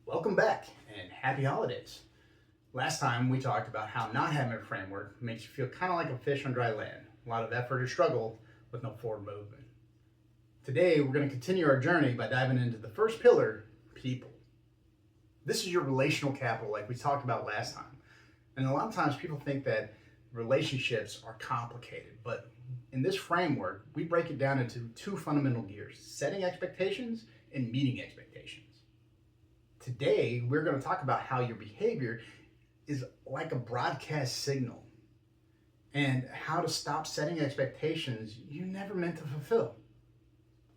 Welcome back and happy holidays. Last time we talked about how not having a framework makes you feel kind of like a fish on dry land. A lot of effort or struggle with no forward movement. Today we're going to continue our journey by diving into the first pillar, people. This is your relational capital like we talked about last time. And a lot of times people think that relationships are complicated, but in this framework we break it down into two fundamental gears: setting expectations and meeting expectations. Today, we're going to talk about how your behavior is like a broadcast signal and how to stop setting expectations you never meant to fulfill.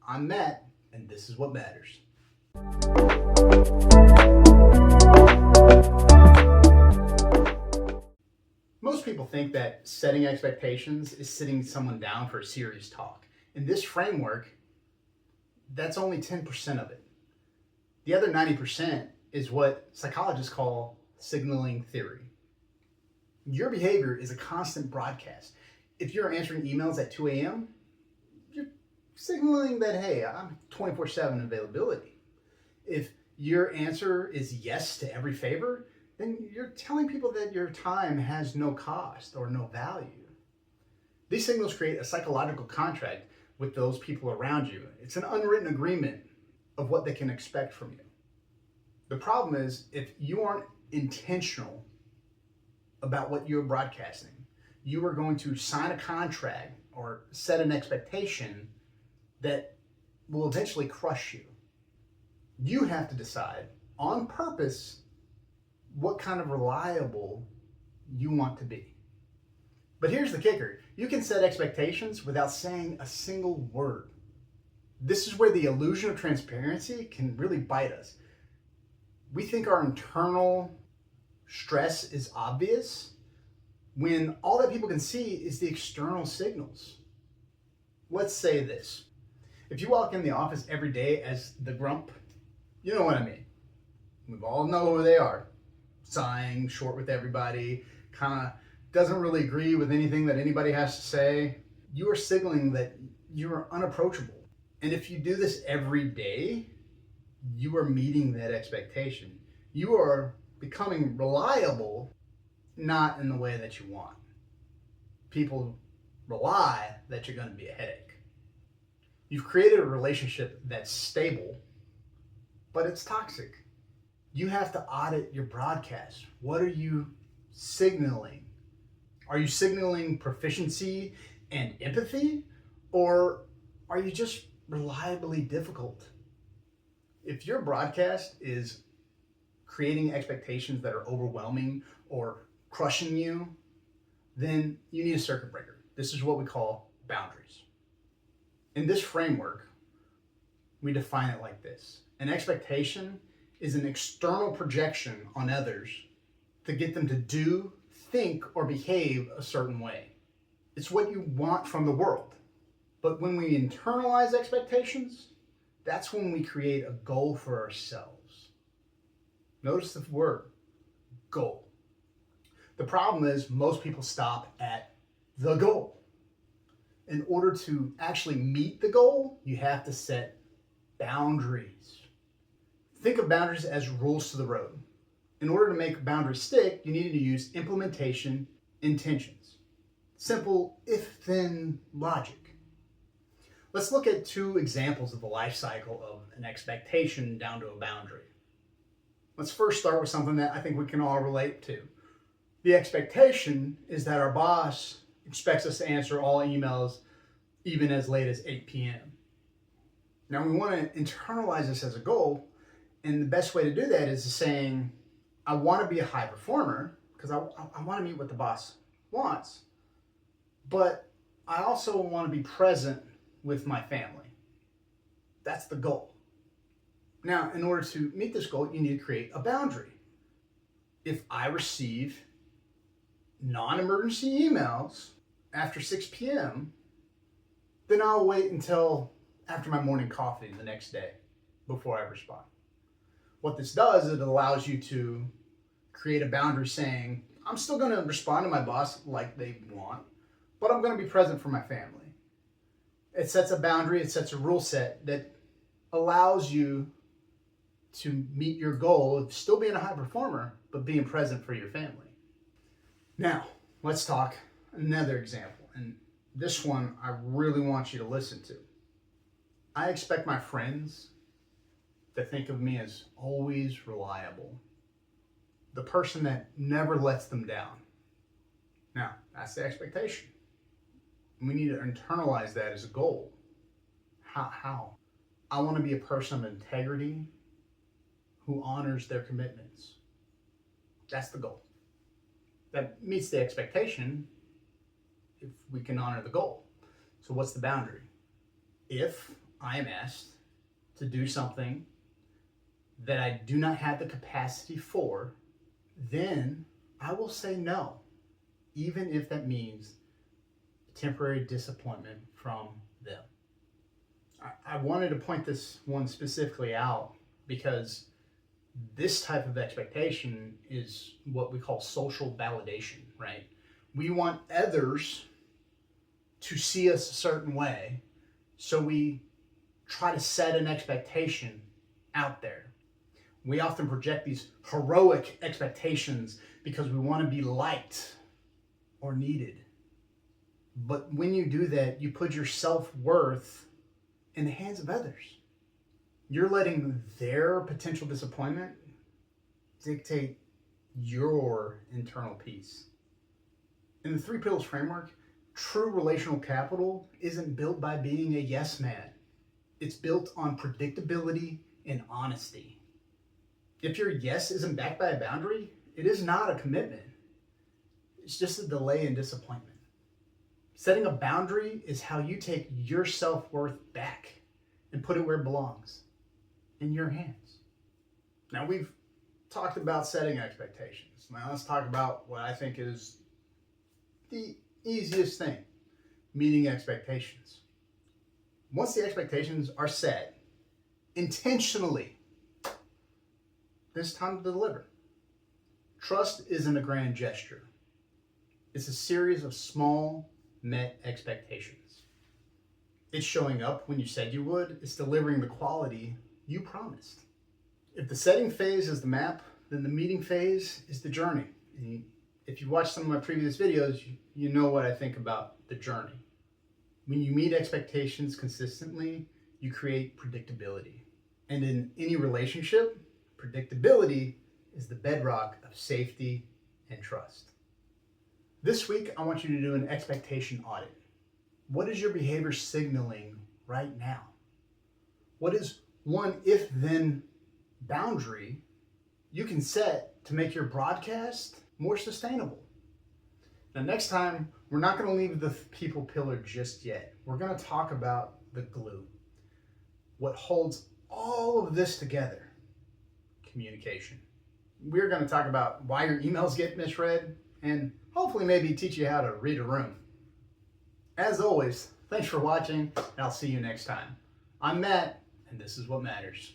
I'm Matt, and this is what matters. Most people think that setting expectations is sitting someone down for a serious talk. In this framework, that's only 10% of it. The other 90% is what psychologists call signaling theory. Your behavior is a constant broadcast. If you're answering emails at 2 a.m., you're signaling that, hey, I'm 24/7 availability. If your answer is yes to every favor, then you're telling people that your time has no cost or no value. These signals create a psychological contract with those people around you. It's an unwritten agreement of what they can expect from you. The problem is, if you aren't intentional about what you're broadcasting, you are going to sign a contract or set an expectation that will eventually crush you. You have to decide on purpose what kind of reliable you want to be. But here's the kicker: you can set expectations without saying a single word. This is where the illusion of transparency can really bite us. We think our internal stress is obvious when all that people can see is the external signals. Let's say this. If you walk in the office every day as the grump, you know what I mean. We all know who they are. Sighing, short with everybody, kind of doesn't really agree with anything that anybody has to say. You are signaling that you are unapproachable. And if you do this every day, you are meeting that expectation. You are becoming reliable, not in the way that you want. People rely that you're going to be a headache. You've created a relationship that's stable, but it's toxic. You have to audit your broadcast. What are you signaling? Are you signaling proficiency and empathy? Or are you just reliably difficult? If your broadcast is creating expectations that are overwhelming or crushing you, then you need a circuit breaker. This is what we call boundaries. In this framework, we define it like this: an expectation is an external projection on others to get them to do, think, or behave a certain way. It's what you want from the world. But when we internalize expectations, that's when we create a goal for ourselves. Notice the word, goal. The problem is most people stop at the goal. In order to actually meet the goal, you have to set boundaries. Think of boundaries as rules to the road. In order to make boundaries stick, you need to use implementation intentions. Simple if-then logic. Let's look at two examples of the life cycle of an expectation down to a boundary. Let's first start with something that I think we can all relate to. The expectation is that our boss expects us to answer all emails even as late as 8 p.m. Now we want to internalize this as a goal, and the best way to do that is saying, I want to be a high performer because I want to meet what the boss wants, but I also want to be present with my family. That's the goal. Now, in order to meet this goal, you need to create a boundary. If I receive non-emergency emails after 6 p.m., then I'll wait until after my morning coffee the next day before I respond. What this does is it allows you to create a boundary saying, I'm still going to respond to my boss like they want, but I'm going to be present for my family. It sets a boundary, it sets a rule set that allows you to meet your goal of still being a high performer, but being present for your family. Now, let's talk another example. And this one I really want you to listen to. I expect my friends to think of me as always reliable, the person that never lets them down. Now, that's the expectation. We need to internalize that as a goal. How? I want to be a person of integrity who honors their commitments. That's the goal. That meets the expectation if we can honor the goal. So what's the boundary? If I am asked to do something that I do not have the capacity for, then I will say no, even if that means temporary disappointment from them. I wanted to point this one specifically out because this type of expectation is what we call social validation, right? We want others to see us a certain way, so we try to set an expectation out there. We often project these heroic expectations because we want to be liked or needed. But when you do that, you put your self-worth in the hands of others. You're letting their potential disappointment dictate your internal peace. In the 3 pillars framework, true relational capital isn't built by being a yes man. It's built on predictability and honesty. If your yes isn't backed by a boundary, it is not a commitment. It's just a delay in disappointment. Setting a boundary is how you take your self-worth back and put it where it belongs, in your hands. Now, we've talked about setting expectations. Now let's talk about what I think is the easiest thing, meeting expectations. Once the expectations are set intentionally, it's time to deliver. Trust isn't a grand gesture. It's a series of small, met expectations. It's showing up when you said you would. It's delivering the quality you promised. If the setting phase is the map, then the meeting phase is the journey. And if you watch some of my previous videos, you know what I think about the journey. When you meet expectations consistently, you create predictability. And in any relationship, predictability is the bedrock of safety and trust. This week, I want you to do an expectation audit. What is your behavior signaling right now? What is one if-then boundary you can set to make your broadcast more sustainable? Now, next time, we're not going to leave the people pillar just yet. We're going to talk about the glue. What holds all of this together? Communication. We're going to talk about why your emails get misread and hopefully maybe teach you how to read a room. As always, thanks for watching, and I'll see you next time. I'm Matt, and this is what matters.